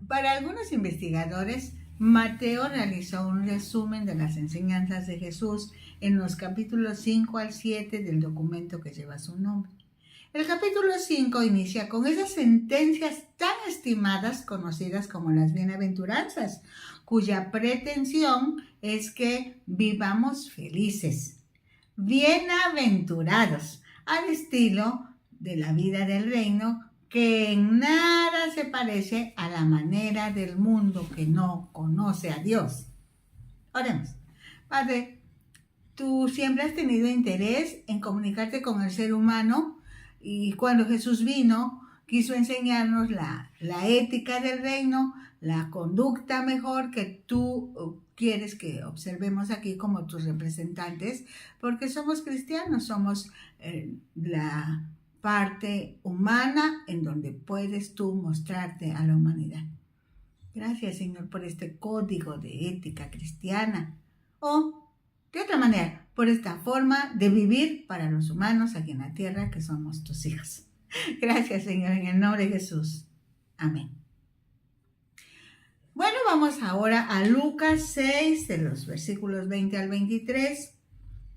Para algunos investigadores, Mateo realizó un resumen de las enseñanzas de Jesús en los capítulos 5 al 7 del documento que lleva su nombre. El capítulo 5 inicia con esas sentencias tan estimadas conocidas como las bienaventuranzas, cuya pretensión es que vivamos felices, bienaventurados, al estilo de la vida del reino, que en nada se parece a la manera del mundo que no conoce a Dios. Oremos. Padre, tú siempre has tenido interés en comunicarte con el ser humano y cuando Jesús vino, quiso enseñarnos la ética del reino, la conducta mejor que tú quieres que observemos aquí como tus representantes, porque somos cristianos, somos la parte humana en donde puedes tú mostrarte a la humanidad. Gracias, Señor, por este código de ética cristiana. O, de otra manera, por esta forma de vivir para los humanos aquí en la tierra que somos tus hijos. Gracias, Señor, en el nombre de Jesús. Amén. Bueno, vamos ahora a Lucas 6, de los versículos 20 al 23.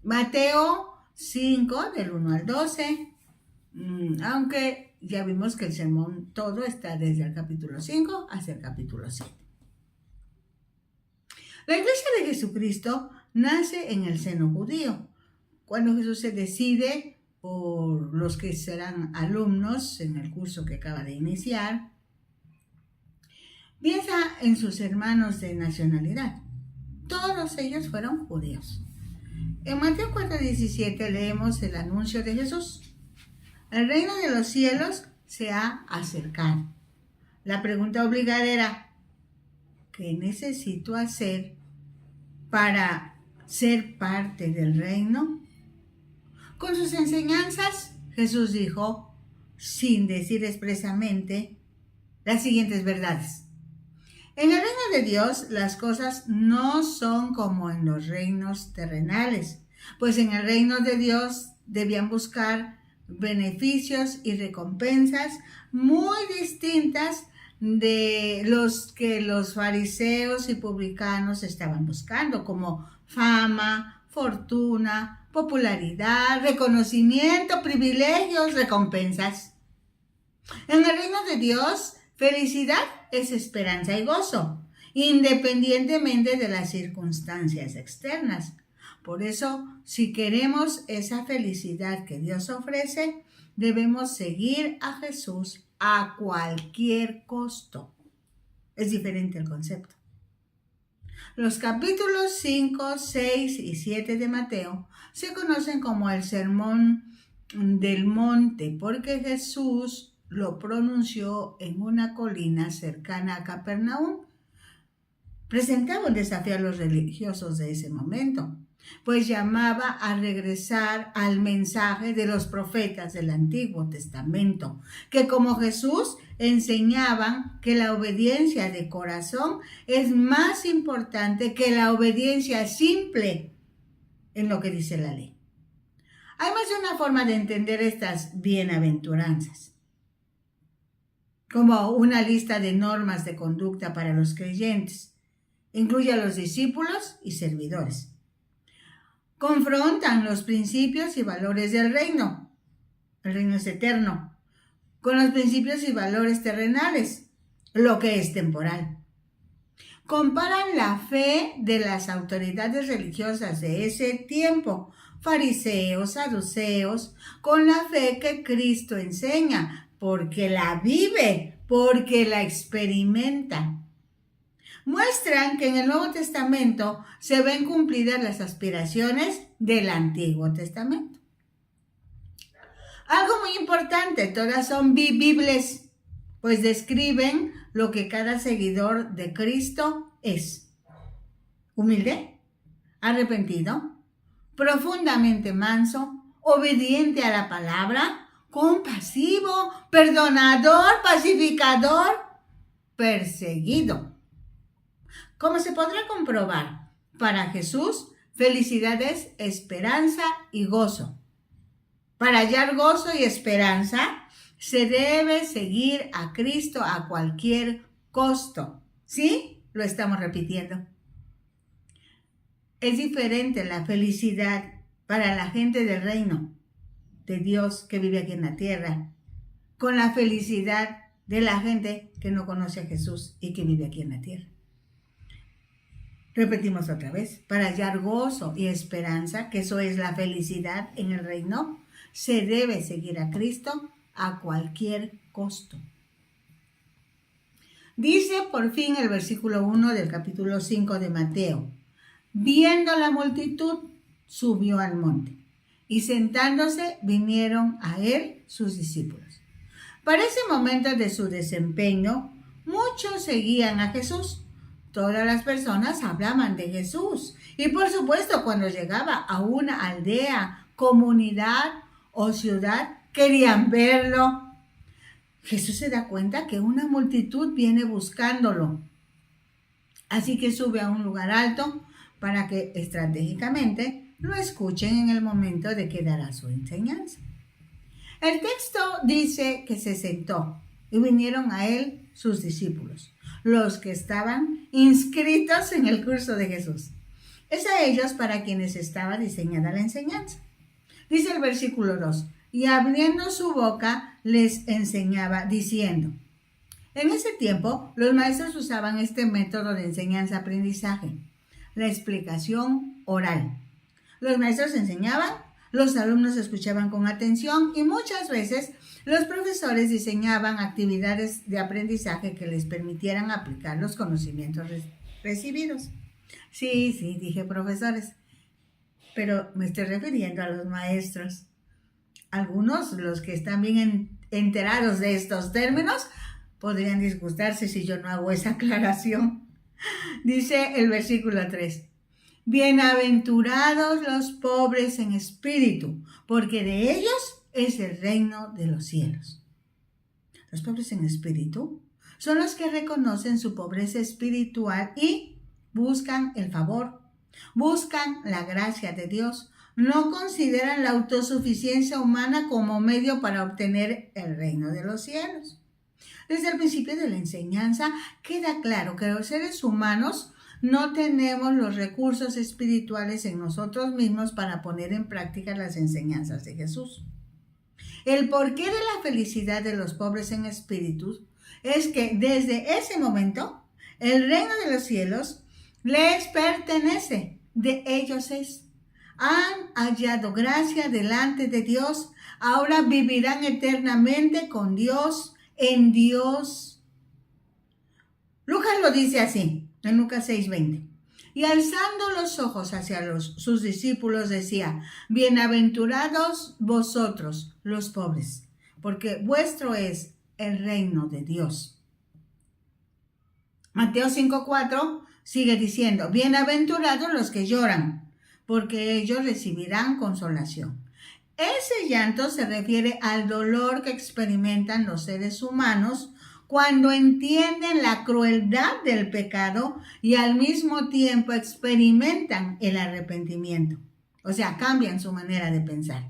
Mateo 5, del 1 al 12. Aunque ya vimos que el sermón todo está desde el capítulo 5 hasta el capítulo 7. La iglesia de Jesucristo nace en el seno judío. Cuando Jesús se decide por los que serán alumnos en el curso que acaba de iniciar, piensa en sus hermanos de nacionalidad. Todos ellos fueron judíos. En Mateo 4:17 leemos el anuncio de Jesús. El reino de los cielos se ha acercado. La pregunta obligada era, ¿qué necesito hacer para ser parte del reino? Con sus enseñanzas, Jesús dijo, sin decir expresamente, las siguientes verdades. En el reino de Dios, las cosas no son como en los reinos terrenales, pues en el reino de Dios debían buscar beneficios y recompensas muy distintas de los que los fariseos y publicanos estaban buscando, como fama, fortuna, popularidad, reconocimiento, privilegios, recompensas. En el reino de Dios, felicidad es esperanza y gozo, independientemente de las circunstancias externas. Por eso, si queremos esa felicidad que Dios ofrece, debemos seguir a Jesús a cualquier costo. Es diferente el concepto. Los capítulos 5, 6 y 7 de Mateo se conocen como el Sermón del Monte, porque Jesús lo pronunció en una colina cercana a Capernaum. Presentaba un desafío a los religiosos de ese momento, pues llamaba a regresar al mensaje de los profetas del Antiguo Testamento, que como Jesús enseñaban que la obediencia de corazón es más importante que la obediencia simple en lo que dice la ley. Hay más de una forma de entender estas bienaventuranzas, como una lista de normas de conducta para los creyentes. Incluye a los discípulos y servidores. Confrontan los principios y valores del reino. El reino es eterno. Con los principios y valores terrenales, lo que es temporal. Comparan la fe de las autoridades religiosas de ese tiempo, fariseos, saduceos, con la fe que Cristo enseña, porque la vive, porque la experimenta. Muestran que en el Nuevo Testamento se ven cumplidas las aspiraciones del Antiguo Testamento. Algo muy importante, todas son vivibles, pues describen lo que cada seguidor de Cristo es. Humilde, arrepentido, profundamente manso, obediente a la palabra, compasivo, perdonador, pacificador, perseguido. Como se podrá comprobar, para Jesús, felicidad es esperanza y gozo. Para hallar gozo y esperanza, se debe seguir a Cristo a cualquier costo. ¿Sí? Lo estamos repitiendo. Es diferente la felicidad para la gente del reino de Dios que vive aquí en la tierra con la felicidad de la gente que no conoce a Jesús y que vive aquí en la tierra. Repetimos otra vez, para hallar gozo y esperanza, que eso es la felicidad en el reino, se debe seguir a Cristo a cualquier costo. Dice por fin el versículo 1 del capítulo 5 de Mateo: viendo la multitud, subió al monte, y sentándose vinieron a él sus discípulos. Para ese momento de su desempeño, muchos seguían a Jesús. Todas las personas hablaban de Jesús. Y por supuesto, cuando llegaba a una aldea, comunidad o ciudad, querían verlo. Jesús se da cuenta que una multitud viene buscándolo. Así que sube a un lugar alto para que estratégicamente lo escuchen en el momento de que dará su enseñanza. El texto dice que se sentó y vinieron a él sus discípulos, los que estaban inscritos en el curso de Jesús. Es a ellos para quienes estaba diseñada la enseñanza. Dice el versículo 2, y abriendo su boca les enseñaba diciendo. En ese tiempo, los maestros usaban este método de enseñanza-aprendizaje, la explicación oral. Los maestros enseñaban, los alumnos escuchaban con atención y muchas veces los profesores diseñaban actividades de aprendizaje que les permitieran aplicar los conocimientos recibidos. Sí, dije profesores, pero me estoy refiriendo a los maestros. Algunos, los que están bien enterados de estos términos, podrían disgustarse si yo no hago esa aclaración. Dice el versículo 3. Bienaventurados los pobres en espíritu, porque de ellos es el reino de los cielos. Los pobres en espíritu son los que reconocen su pobreza espiritual y buscan el favor, buscan la gracia de Dios, no consideran la autosuficiencia humana como medio para obtener el reino de los cielos. Desde el principio de la enseñanza queda claro que los seres humanos no tenemos los recursos espirituales en nosotros mismos para poner en práctica las enseñanzas de Jesús. El porqué de la felicidad de los pobres en espíritu es que desde ese momento el reino de los cielos les pertenece, de ellos es. Han hallado gracia delante de Dios, ahora vivirán eternamente con Dios, en Dios. Lucas lo dice así, en Lucas 6:20. Y alzando los ojos hacia sus discípulos decía, bienaventurados vosotros los pobres, porque vuestro es el reino de Dios. Mateo 5:4 sigue diciendo, bienaventurados los que lloran, porque ellos recibirán consolación. Ese llanto se refiere al dolor que experimentan los seres humanos cuando entienden la crueldad del pecado y al mismo tiempo experimentan el arrepentimiento. O sea, cambian su manera de pensar.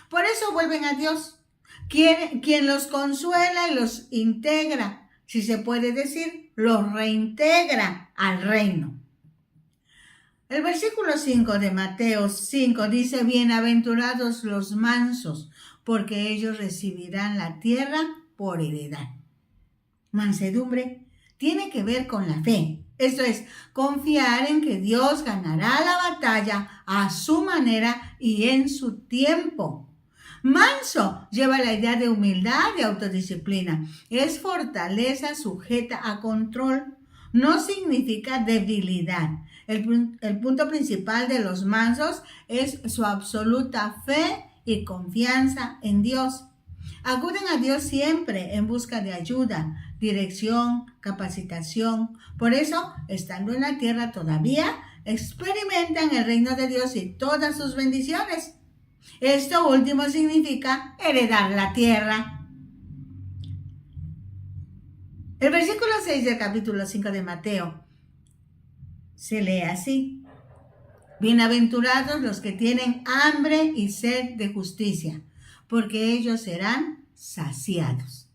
Por eso vuelven a Dios, quien los consuela y los integra, si se puede decir, los reintegra al reino. El versículo 5 de Mateo 5 dice, bienaventurados los mansos, porque ellos recibirán la tierra por heredad. Mansedumbre tiene que ver con la fe. Esto es, confiar en que Dios ganará la batalla a su manera y en su tiempo. Manso lleva la idea de humildad y autodisciplina. Es fortaleza sujeta a control. No significa debilidad. El punto principal de los mansos es su absoluta fe y confianza en Dios. Acuden a Dios siempre en busca de ayuda, dirección, capacitación. Por eso, estando en la tierra todavía, experimentan el reino de Dios y todas sus bendiciones. Esto último significa heredar la tierra. El versículo 6 del capítulo 5 de Mateo se lee así. Bienaventurados los que tienen hambre y sed de justicia, porque ellos serán saciados.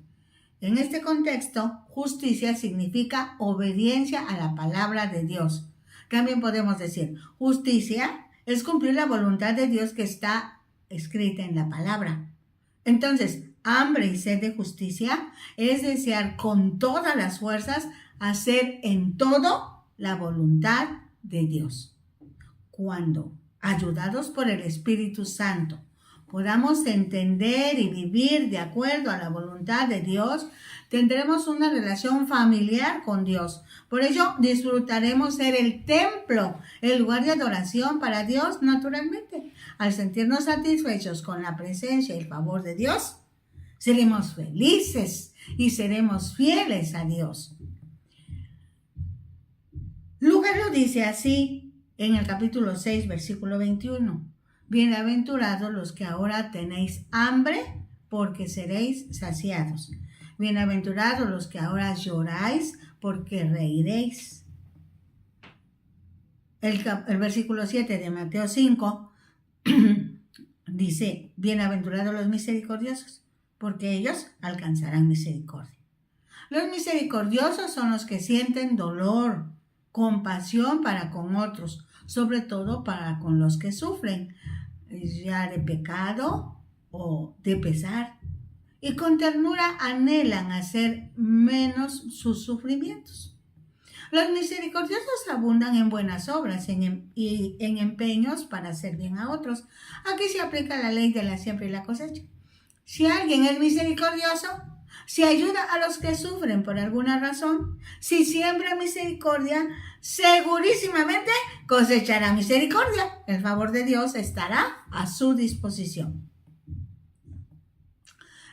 En este contexto, justicia significa obediencia a la palabra de Dios. También podemos decir, justicia es cumplir la voluntad de Dios que está escrita en la palabra. Entonces, hambre y sed de justicia es desear con todas las fuerzas hacer en todo la voluntad de Dios. Cuando, ayudados por el Espíritu Santo, podamos entender y vivir de acuerdo a la voluntad de Dios, tendremos una relación familiar con Dios. Por ello, disfrutaremos ser el templo, el lugar de adoración para Dios naturalmente. Al sentirnos satisfechos con la presencia y el favor de Dios, seremos felices y seremos fieles a Dios. Lucas lo dice así en el capítulo 6, versículo 21. Bienaventurados los que ahora tenéis hambre, porque seréis saciados. Bienaventurados los que ahora lloráis, porque reiréis. El versículo 7 de Mateo 5 dice, bienaventurados los misericordiosos, porque ellos alcanzarán misericordia. Los misericordiosos son los que sienten dolor, compasión para con otros, sobre todo para con los que sufren, ya de pecado o de pesar, y con ternura anhelan hacer menos sus sufrimientos. Los misericordiosos abundan en buenas obras y en empeños para hacer bien a otros. Aquí se aplica la ley de la siembra y la cosecha. Si alguien es misericordioso, si ayuda a los que sufren por alguna razón, si siembra misericordia, segurísimamente cosechará misericordia. El favor de Dios estará a su disposición.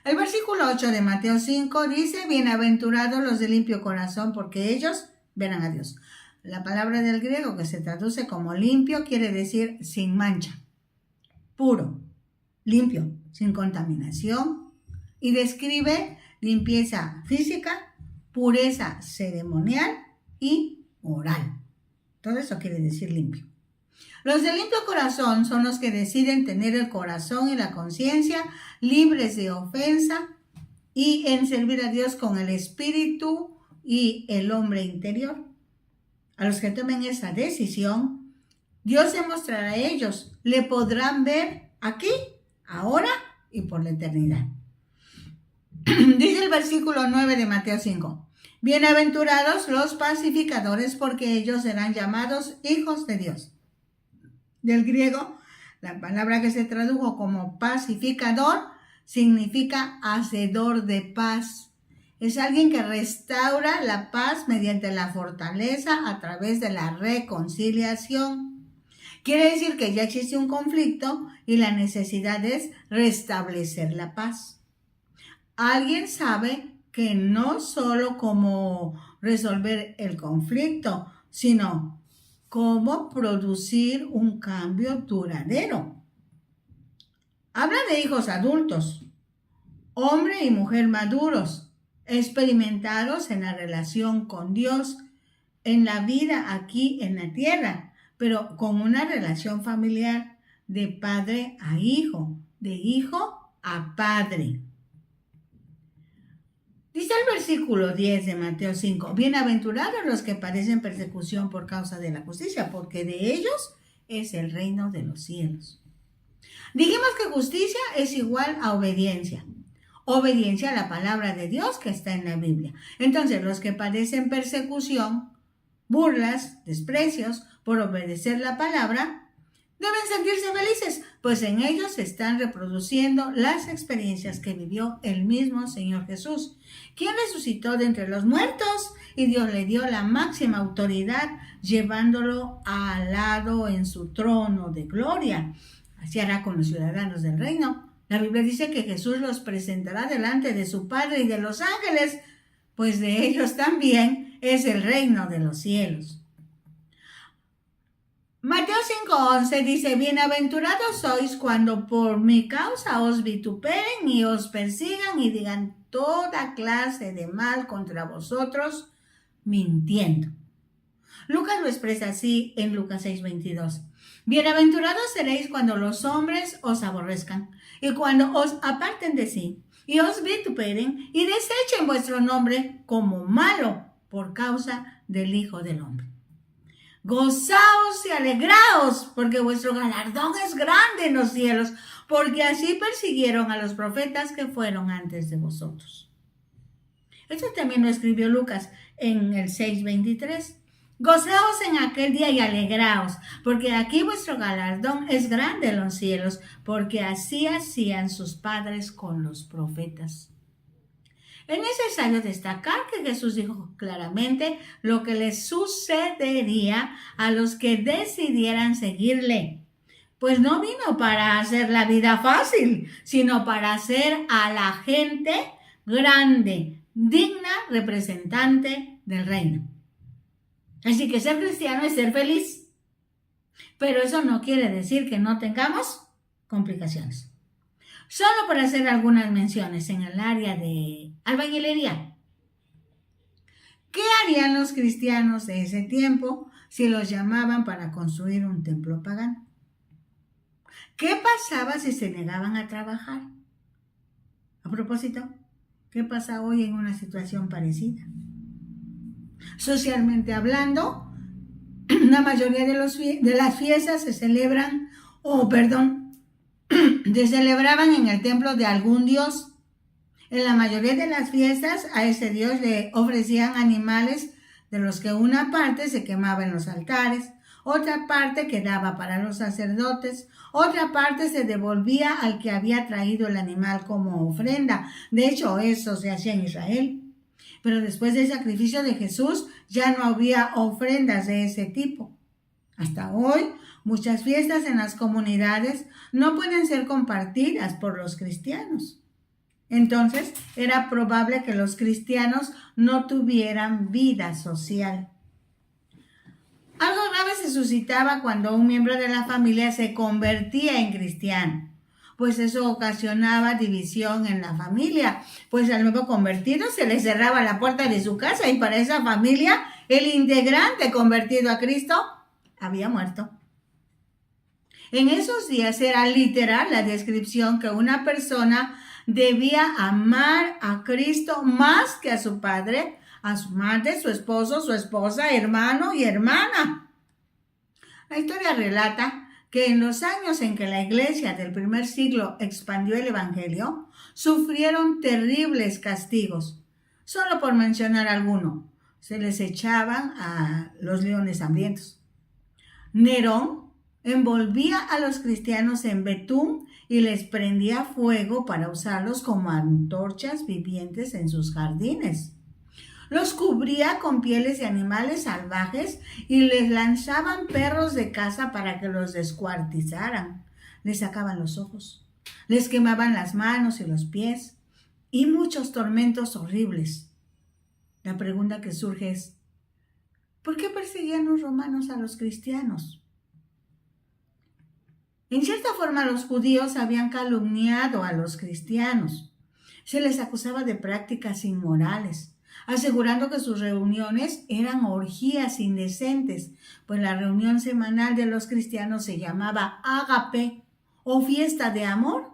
El versículo 8 de Mateo 5 dice, bienaventurados los de limpio corazón, porque ellos verán a Dios. La palabra del griego que se traduce como limpio quiere decir sin mancha, puro, limpio, sin contaminación, y describe limpieza física, pureza ceremonial y moral. Todo eso quiere decir limpio. Los de limpio corazón son los que deciden tener el corazón y la conciencia libres de ofensa y en servir a Dios con el espíritu y el hombre interior. A los que tomen esa decisión, Dios se mostrará a ellos. Le podrán ver aquí, ahora y por la eternidad. Dice el versículo 9 de Mateo 5. Bienaventurados los pacificadores, porque ellos serán llamados hijos de Dios. Del griego, la palabra que se tradujo como pacificador significa hacedor de paz. Es alguien que restaura la paz mediante la fortaleza a través de la reconciliación. Quiere decir que ya existe un conflicto y la necesidad es restablecer la paz. Alguien sabe que no solo cómo resolver el conflicto, sino cómo producir un cambio duradero. Habla de hijos adultos, hombre y mujer maduros, experimentados en la relación con Dios, en la vida aquí en la tierra, pero con una relación familiar de padre a hijo, de hijo a padre. Dice el versículo 10 de Mateo 5, bienaventurados los que padecen persecución por causa de la justicia, porque de ellos es el reino de los cielos. Dijimos que justicia es igual a obediencia. Obediencia a la palabra de Dios que está en la Biblia. Entonces, los que padecen persecución, burlas, desprecios por obedecer la palabra, deben sentirse felices, pues en ellos se están reproduciendo las experiencias que vivió el mismo Señor Jesús, quien resucitó de entre los muertos y Dios le dio la máxima autoridad, llevándolo al lado en su trono de gloria. Así hará con los ciudadanos del reino. La Biblia dice que Jesús los presentará delante de su Padre y de los ángeles, pues de ellos también es el reino de los cielos. Mateo 5:11 dice, bienaventurados sois cuando por mi causa os vituperen y os persigan y digan toda clase de mal contra vosotros, mintiendo. Lucas lo expresa así en Lucas 6:22. Bienaventurados seréis cuando los hombres os aborrezcan y cuando os aparten de sí y os vituperen y desechen vuestro nombre como malo por causa del Hijo del Hombre. Gozaos y alegraos, porque vuestro galardón es grande en los cielos, porque así persiguieron a los profetas que fueron antes de vosotros. Esto también lo escribió Lucas en el 6:23. Gozaos en aquel día y alegraos, porque aquí vuestro galardón es grande en los cielos, porque así hacían sus padres con los profetas. Es necesario destacar que Jesús dijo claramente lo que les sucedería a los que decidieran seguirle. Pues no vino para hacer la vida fácil, sino para hacer a la gente grande, digna representante del reino. Así que ser cristiano es ser feliz. Pero eso no quiere decir que no tengamos complicaciones. Solo por hacer algunas menciones en el área de albañilería. ¿Qué harían los cristianos de ese tiempo si los llamaban para construir un templo pagano? ¿Qué pasaba si se negaban a trabajar? A propósito, ¿qué pasa hoy en una situación parecida? Socialmente hablando, la mayoría de las fiestas se celebraban en el templo de algún dios. En la mayoría de las fiestas a ese dios le ofrecían animales de los que una parte se quemaba en los altares, otra parte quedaba para los sacerdotes, otra parte se devolvía al que había traído el animal como ofrenda. De hecho, eso se hacía en Israel. Pero después del sacrificio de Jesús ya no había ofrendas de ese tipo. Hasta hoy, muchas fiestas en las comunidades no pueden ser compartidas por los cristianos. Entonces, era probable que los cristianos no tuvieran vida social. Algo grave se suscitaba cuando un miembro de la familia se convertía en cristiano, pues eso ocasionaba división en la familia, pues al nuevo convertido se le cerraba la puerta de su casa y para esa familia el integrante convertido a Cristo había muerto. En esos días era literal la descripción que una persona debía amar a Cristo más que a su padre, a su madre, su esposo, su esposa, hermano y hermana. La historia relata que en los años en que la iglesia del primer siglo expandió el evangelio, sufrieron terribles castigos. Solo por mencionar alguno, se les echaban a los leones hambrientos. Nerón envolvía a los cristianos en betún y les prendía fuego para usarlos como antorchas vivientes en sus jardines. Los cubría con pieles de animales salvajes y les lanzaban perros de caza para que los descuartizaran. Les sacaban los ojos, les quemaban las manos y los pies y muchos tormentos horribles. La pregunta que surge es, ¿por qué perseguían los romanos a los cristianos? En cierta forma, los judíos habían calumniado a los cristianos. Se les acusaba de prácticas inmorales, asegurando que sus reuniones eran orgías indecentes, pues la reunión semanal de los cristianos se llamaba ágape o fiesta de amor,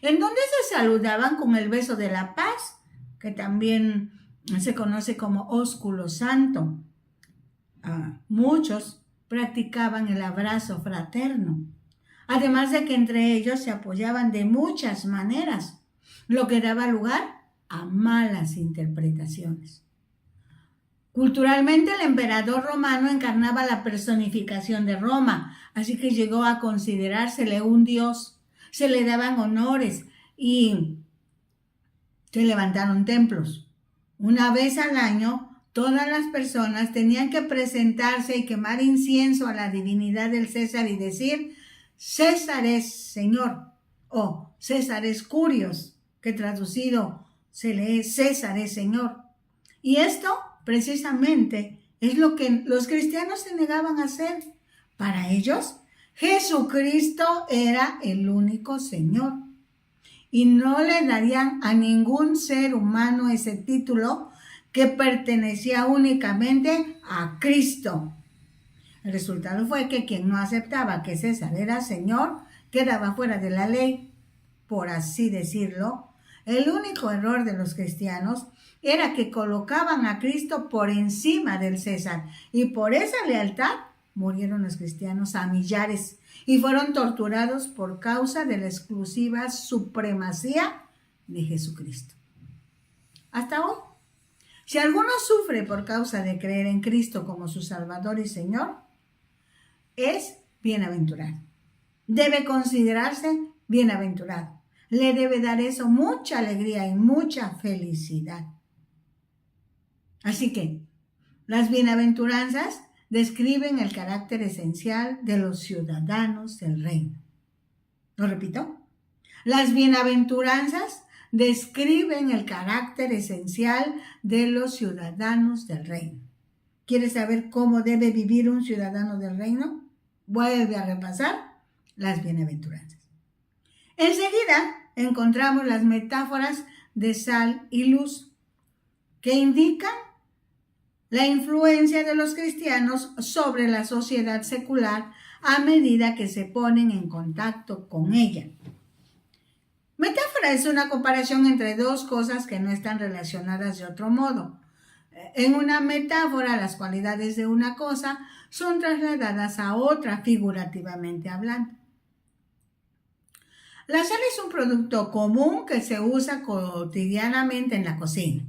en donde se saludaban con el beso de la paz, que también se conoce como ósculo santo. Muchos practicaban el abrazo fraterno, además de que entre ellos se apoyaban de muchas maneras, lo que daba lugar a malas interpretaciones. Culturalmente, el emperador romano encarnaba la personificación de Roma, así que llegó a considerársele un dios. Se le daban honores y se levantaron templos. Una vez al año, todas las personas tenían que presentarse y quemar incienso a la divinidad del César y decir, César es Señor, o César es Curios, que traducido se lee César es Señor. Y esto precisamente es lo que los cristianos se negaban a hacer. Para ellos, Jesucristo era el único Señor. Y no le darían a ningún ser humano ese título que pertenecía únicamente a Cristo. El resultado fue que quien no aceptaba que César era Señor quedaba fuera de la ley, por así decirlo, El único error de los cristianos era que colocaban a Cristo por encima del César, y por esa lealtad murieron los cristianos a millares y fueron torturados por causa de la exclusiva supremacía de Jesucristo. Hasta hoy, si alguno sufre por causa de creer en Cristo como su Salvador y Señor, es bienaventurado. Debe considerarse bienaventurado. Le debe dar eso mucha alegría y mucha felicidad. Así que, las bienaventuranzas describen el carácter esencial de los ciudadanos del reino. ¿Lo repito? Las bienaventuranzas describen el carácter esencial de los ciudadanos del reino. ¿Quieres saber cómo debe vivir un ciudadano del reino? Vuelve a repasar las bienaventuranzas. Enseguida encontramos las metáforas de sal y luz, que indican la influencia de los cristianos sobre la sociedad secular a medida que se ponen en contacto con ella. Metáfora es una comparación entre dos cosas que no están relacionadas de otro modo. En una metáfora, las cualidades de una cosa son trasladadas a otra, figurativamente hablando. La sal es un producto común que se usa cotidianamente en la cocina.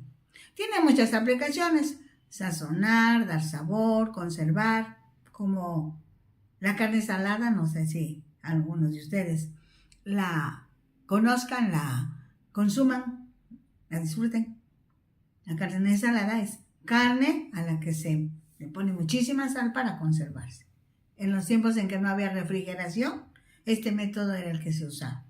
Tiene muchas aplicaciones: sazonar, dar sabor, conservar, como la carne salada. No sé si algunos de ustedes la conozcan, la consuman, la disfruten. La carne salada es carne a la que se le pone muchísima sal para conservarse. En los tiempos en que no había refrigeración, este método era el que se usaba.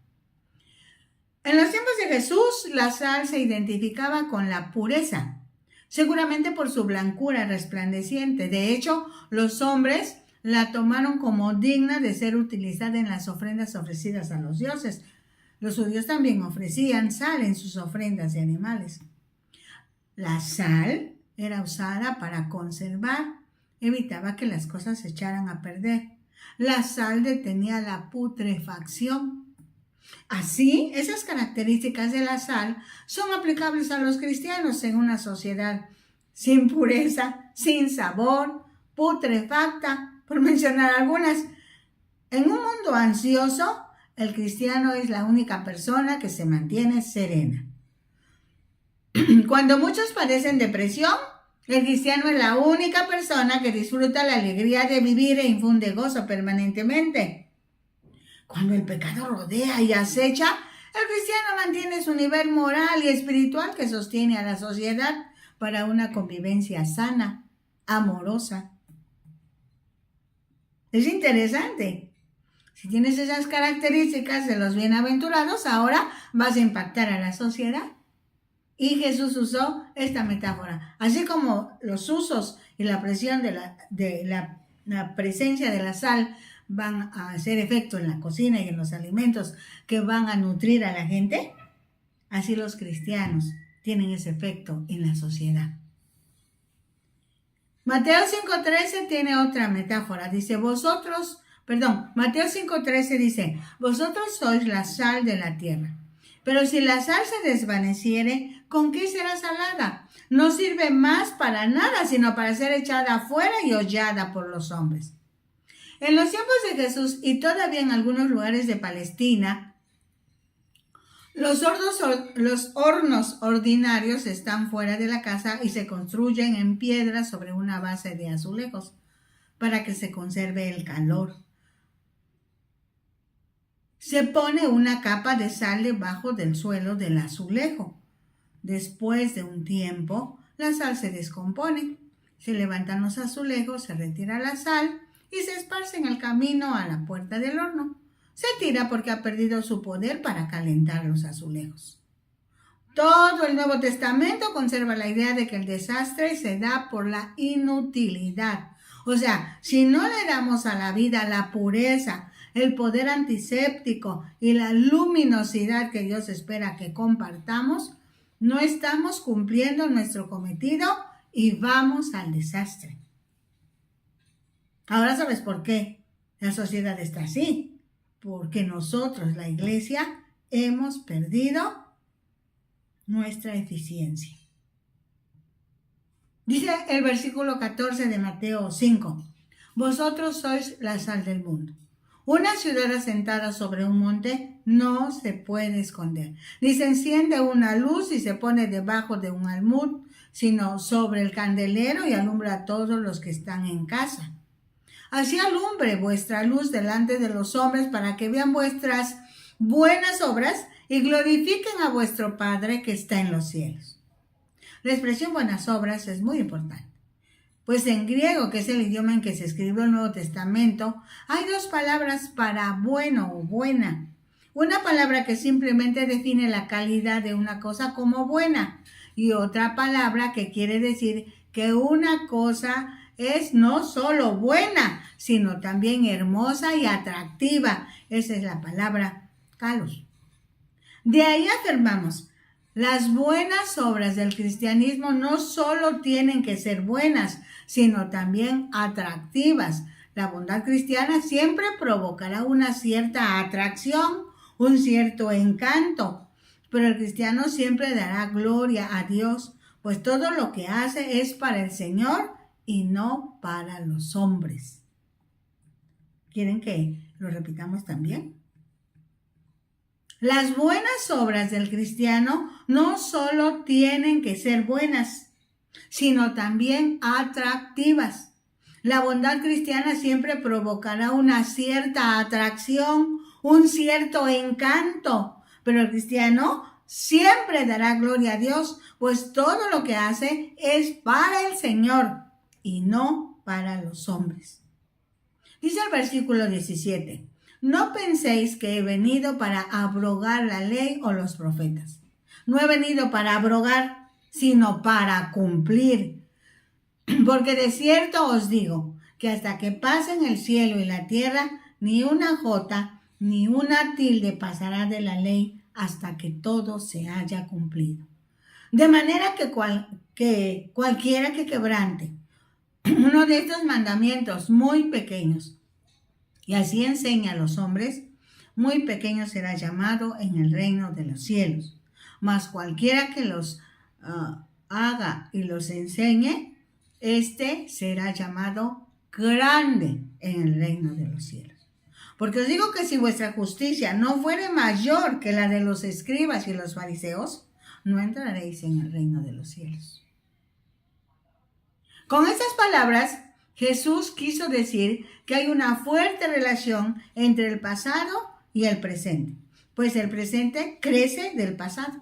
En los tiempos de Jesús, la sal se identificaba con la pureza, seguramente por su blancura resplandeciente. De hecho, los hombres la tomaron como digna de ser utilizada en las ofrendas ofrecidas a los dioses. Los judíos también ofrecían sal en sus ofrendas de animales. La sal era usada para conservar, evitaba que las cosas se echaran a perder. La sal detenía la putrefacción. Así, esas características de la sal son aplicables a los cristianos en una sociedad sin pureza, sin sabor, putrefacta, por mencionar algunas. En un mundo ansioso, el cristiano es la única persona que se mantiene serena. Cuando muchos padecen depresión, el cristiano es la única persona que disfruta la alegría de vivir e infunde gozo permanentemente. Cuando el pecado rodea y acecha, el cristiano mantiene su nivel moral y espiritual que sostiene a la sociedad para una convivencia sana, amorosa. Es interesante. Si tienes esas características de los bienaventurados, ahora vas a impactar a la sociedad. Y Jesús usó esta metáfora. Así como los usos y la presión de la presencia de la sal van a hacer efecto en la cocina y en los alimentos que van a nutrir a la gente, así los cristianos tienen ese efecto en la sociedad. Mateo 5:13 tiene otra metáfora. Dice, Mateo 5:13 dice, vosotros sois la sal de la tierra. Pero si la sal se desvaneciere, ¿con qué será salada? No sirve más para nada, sino para ser echada afuera y hollada por los hombres. En los tiempos de Jesús y todavía en algunos lugares de Palestina, los hornos ordinarios están fuera de la casa y se construyen en piedra sobre una base de azulejos para que se conserve el calor. Se pone una capa de sal debajo del suelo del azulejo. Después de un tiempo, la sal se descompone. Se levantan los azulejos, se retira la sal y se esparce en el camino a la puerta del horno. Se tira porque ha perdido su poder para calentar los azulejos. Todo el Nuevo Testamento conserva la idea de que el desastre se da por la inutilidad. O sea, si no le damos a la vida la pureza, el poder antiséptico y la luminosidad que Dios espera que compartamos, no estamos cumpliendo nuestro cometido y vamos al desastre. Ahora sabes por qué la sociedad está así. Porque nosotros, la iglesia, hemos perdido nuestra eficiencia. Dice el versículo 14 de Mateo 5, vosotros sois la sal del mundo. Una ciudad asentada sobre un monte no se puede esconder. Ni se enciende una luz y se pone debajo de un almud, sino sobre el candelero y alumbra a todos los que están en casa. Así alumbre vuestra luz delante de los hombres para que vean vuestras buenas obras y glorifiquen a vuestro Padre que está en los cielos. La expresión buenas obras es muy importante, pues en griego, que es el idioma en que se escribió el Nuevo Testamento, hay dos palabras para bueno o buena. Una palabra que simplemente define la calidad de una cosa como buena y otra palabra que quiere decir que una cosa es no solo buena, sino también hermosa y atractiva. Esa es la palabra kalos. De ahí afirmamos, las buenas obras del cristianismo no solo tienen que ser buenas, sino también atractivas. La bondad cristiana siempre provocará una cierta atracción, un cierto encanto, pero el cristiano siempre dará gloria a Dios, pues todo lo que hace es para el Señor y no para los hombres. ¿Quieren que lo repitamos también? Las buenas obras del cristiano no solo tienen que ser buenas, sino también atractivas. La bondad cristiana siempre provocará una cierta atracción, un cierto encanto, pero el cristiano siempre dará gloria a Dios, pues todo lo que hace es para el Señor y no para los hombres. Dice el versículo 17. No penséis que he venido para abrogar la ley o los profetas. No he venido para abrogar, sino para cumplir. Porque de cierto os digo que hasta que pasen el cielo y la tierra, ni una jota ni una tilde pasará de la ley hasta que todo se haya cumplido. De manera que cualquiera que quebrante uno de estos mandamientos muy pequeños, y así enseña a los hombres, muy pequeño será llamado en el reino de los cielos. Mas cualquiera que los haga y los enseñe, este será llamado grande en el reino de los cielos. Porque os digo que si vuestra justicia no fuere mayor que la de los escribas y los fariseos, no entraréis en el reino de los cielos. Con estas palabras, Jesús quiso decir que hay una fuerte relación entre el pasado y el presente, pues el presente crece del pasado.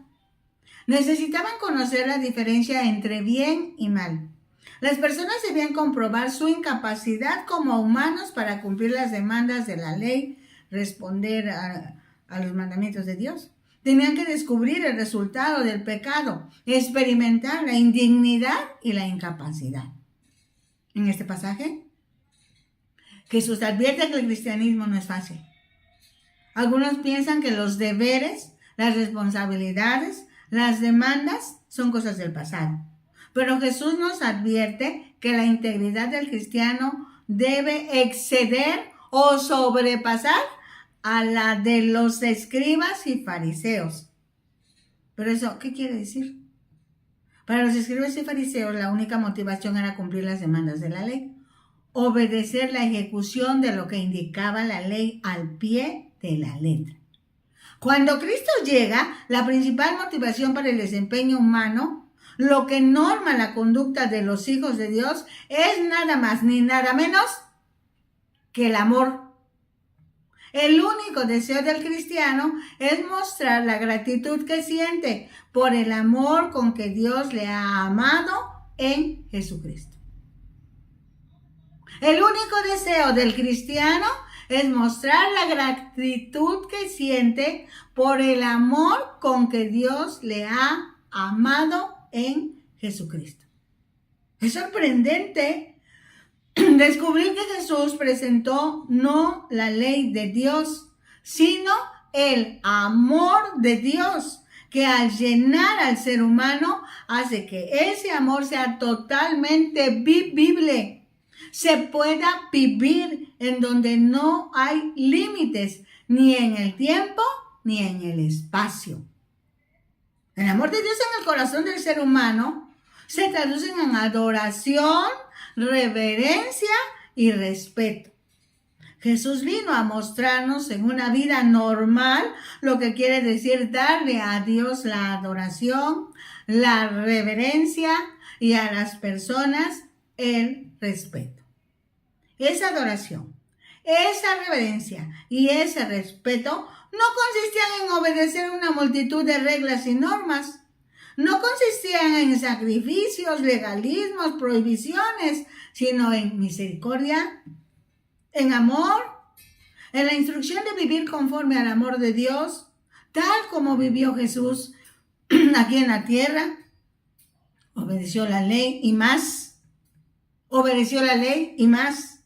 Necesitaban conocer la diferencia entre bien y mal. Las personas debían comprobar su incapacidad como humanos para cumplir las demandas de la ley, responder a los mandamientos de Dios. Tenían que descubrir el resultado del pecado, experimentar la indignidad y la incapacidad. En este pasaje, Jesús advierte que el cristianismo no es fácil. Algunos piensan que los deberes, las responsabilidades, las demandas son cosas del pasado. Pero Jesús nos advierte que la integridad del cristiano debe exceder o sobrepasar a la de los escribas y fariseos. Pero eso, ¿qué quiere decir? Para los escribas y fariseos, la única motivación era cumplir las demandas de la ley, obedecer la ejecución de lo que indicaba la ley al pie de la letra. Cuando Cristo llega, la principal motivación para el desempeño humano, lo que norma la conducta de los hijos de Dios, es nada más ni nada menos que el amor. El único deseo del cristiano es mostrar la gratitud que siente por el amor con que Dios le ha amado en Jesucristo. El único deseo del cristiano es mostrar la gratitud que siente por el amor con que Dios le ha amado en Jesucristo. Es sorprendente descubrir que Jesús presentó no la ley de Dios, sino el amor de Dios, que al llenar al ser humano hace que ese amor sea totalmente vivible, se pueda vivir en donde no hay límites, ni en el tiempo ni en el espacio. El amor de Dios en el corazón del ser humano se traduce en adoración, reverencia y respeto. Jesús vino a mostrarnos en una vida normal lo que quiere decir darle a Dios la adoración, la reverencia y a las personas el respeto. Esa adoración, esa reverencia y ese respeto no consistían en obedecer una multitud de reglas y normas. No consistían en sacrificios, legalismos, prohibiciones, sino en misericordia, en amor, en la instrucción de vivir conforme al amor de Dios, tal como vivió Jesús aquí en la tierra. Obedeció la ley y más. Obedeció la ley y más.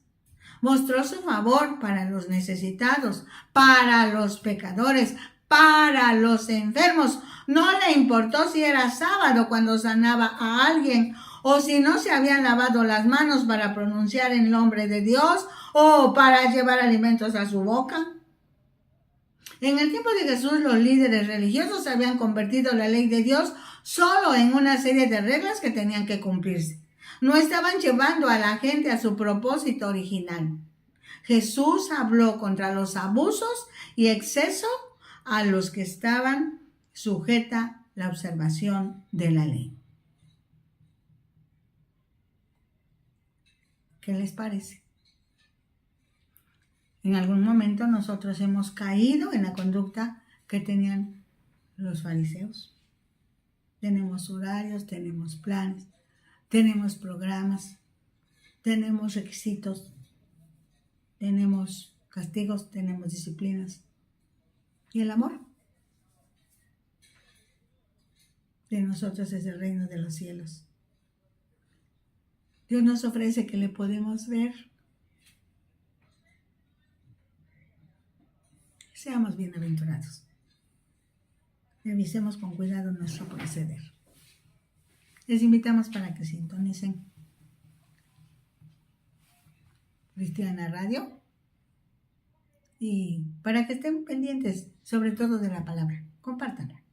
Mostró su favor para los necesitados, para los pecadores, para los enfermos. No le importó si era sábado cuando sanaba a alguien, o si no se habían lavado las manos para pronunciar el nombre de Dios, o para llevar alimentos a su boca. En el tiempo de Jesús, los líderes religiosos habían convertido la ley de Dios solo en una serie de reglas que tenían que cumplirse. No estaban llevando a la gente a su propósito original. Jesús habló contra los abusos y exceso a los que estaban sujeta la observación de la ley. ¿Qué les parece? En algún momento nosotros hemos caído en la conducta que tenían los fariseos. Tenemos horarios, tenemos planes, tenemos programas, tenemos requisitos, tenemos castigos, tenemos disciplinas. ¿Y el amor? De nosotros es el reino de los cielos. Dios nos ofrece que le podemos ver. Seamos bienaventurados. Revisemos con cuidado nuestro proceder. Les invitamos para que sintonicen Cristiana Radio y para que estén pendientes sobre todo de la palabra. Compártanla.